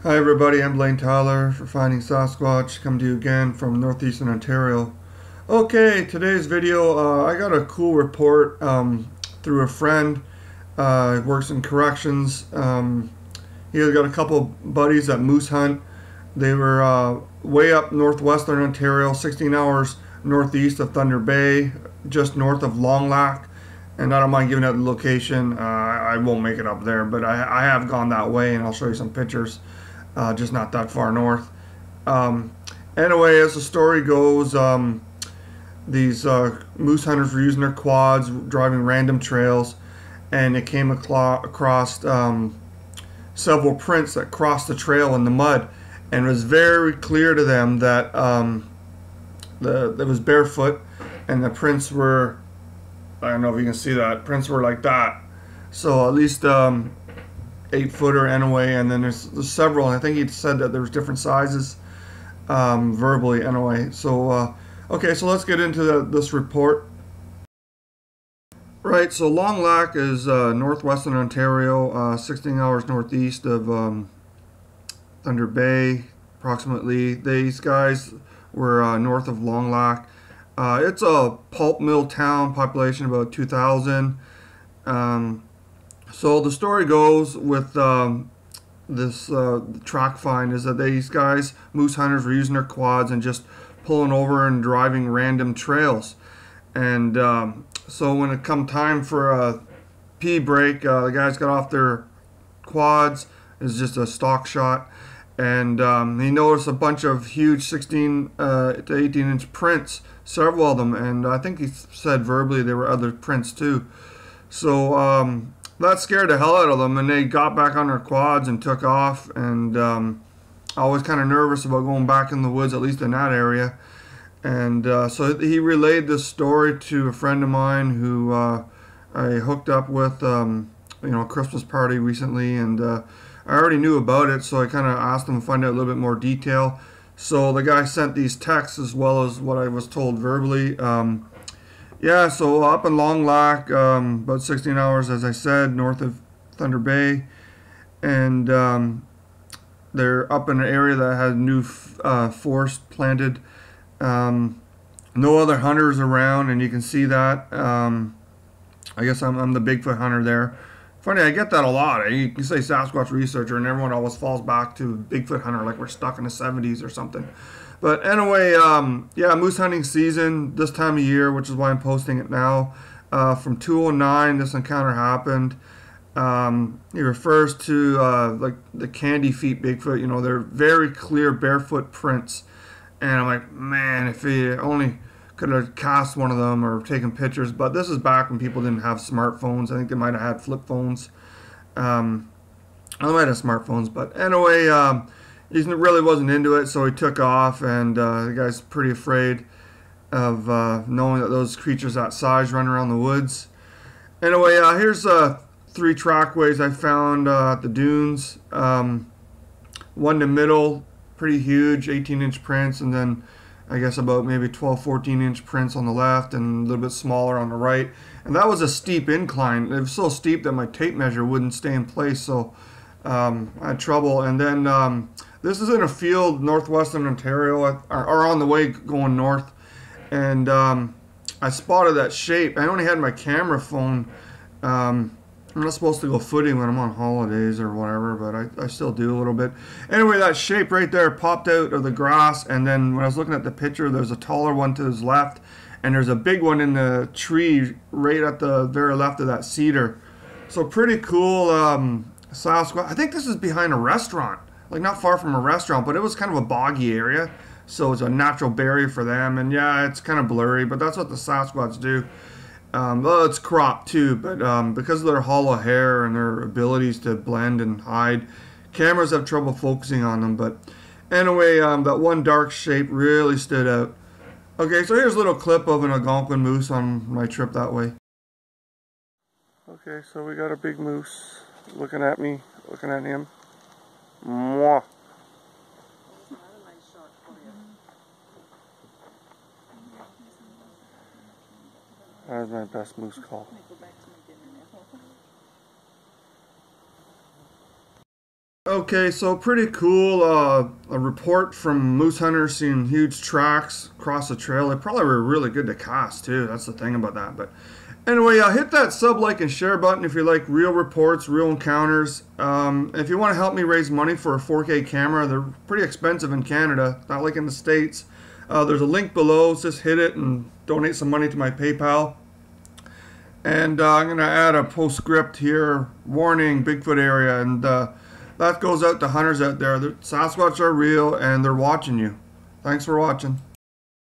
Hi everybody, I'm Blayne Tyler for Finding Sasquatch, coming to you again from northeastern Ontario. Okay, today's video, I got a cool report through a friend. He works in corrections. He's got a couple buddies that moose hunt. They were way up northwestern Ontario, 16 hours northeast of Thunder Bay, just north of Lonlac. And I don't mind giving out the location. I won't make it up there, but I have gone that way, and I'll show you some pictures. Just not that far north. Anyway, as the story goes, these moose hunters were using their quads, driving random trails, and they came across several prints that crossed the trail in the mud, and it was very clear to them that it was barefoot, and the prints were, I don't know if you can see that, prints were like that. So at least 8-footer anyway, and then there's several. I think he said that there was different sizes verbally anyway. So okay, so let's get into this report. Right, so Lonlac is northwestern Ontario, 16 hours northeast of Thunder Bay, approximately. These guys were north of Lonlac. It's a pulp mill town, population about 2,000. So the story goes with this track find is that these guys, moose hunters, were using their quads and just pulling over and driving random trails. And so when it come time for a pee break, the guys got off their quads. It's just a stock shot. And he noticed a bunch of huge 16 to 18-inch prints, several of them. And I think he said verbally there were other prints too. So that scared the hell out of them, and they got back on their quads and took off. And I was kind of nervous about going back in the woods, at least in that area. And so he relayed this story to a friend of mine who I hooked up with, a Christmas party recently, and I already knew about it, so I kind of asked him to find out a little bit more detail. So the guy sent these texts as well as what I was told verbally. Yeah, so up in Lonlac, about 16 hours, as I said, north of Thunder Bay, and they're up in an area that has new forest planted. No other hunters around, and you can see that. I guess I'm the Bigfoot hunter there. Funny, I get that a lot. You can say Sasquatch researcher, and everyone always falls back to Bigfoot hunter, like we're stuck in the 70s or something. But anyway, yeah, moose hunting season this time of year, which is why I'm posting it now. From 209, this encounter happened. He refers to like the candy feet Bigfoot. They're very clear barefoot prints. And I'm like, man, if he only could have cast one of them or taken pictures. But this is back when people didn't have smartphones. I think they might have had flip phones. They might have smartphones. But anyway, he really wasn't into it, so he took off. And the guy's pretty afraid of knowing that those creatures that size run around the woods. Anyway, here's 3 trackways I found at the dunes. One in the middle, pretty huge, 18-inch prints, and then I guess about maybe 12, 14-inch prints on the left and a little bit smaller on the right. And that was a steep incline. It was so steep that my tape measure wouldn't stay in place, so I had trouble. And then this is in a field northwestern Ontario, or on the way going north, and I spotted that shape. I only had my camera phone. I'm not supposed to go footing when I'm on holidays or whatever, but I still do a little bit. Anyway, that shape right there popped out of the grass, and then when I was looking at the picture, there's a taller one to his left, and there's a big one in the tree right at the very left of that cedar. So pretty cool Sasquatch. I think this is behind a restaurant, like not far from a restaurant, but it was kind of a boggy area, so it's a natural barrier for them. And yeah, it's kind of blurry, but that's what the Sasquatch do. Well, it's cropped too, but because of their hollow hair and their abilities to blend and hide, cameras have trouble focusing on them. But anyway, that one dark shape really stood out. Okay, so here's a little clip of an Algonquin moose on my trip that way. Okay, so we got a big moose looking at me, looking at him. Mwah. That was my best moose call. Okay, so pretty cool. A report from moose hunters seeing huge tracks across the trail. They probably were really good to cast too. That's the thing about that. But anyway, hit that sub, like, and share button if you like real reports, real encounters. If you want to help me raise money for a 4K camera, they're pretty expensive in Canada, not like in the States. There's a link below. Just hit it and donate some money to my PayPal. And I'm going to add a postscript here, warning, Bigfoot area, and that goes out to hunters out there. The Sasquatch are real, and they're watching you. Thanks for watching.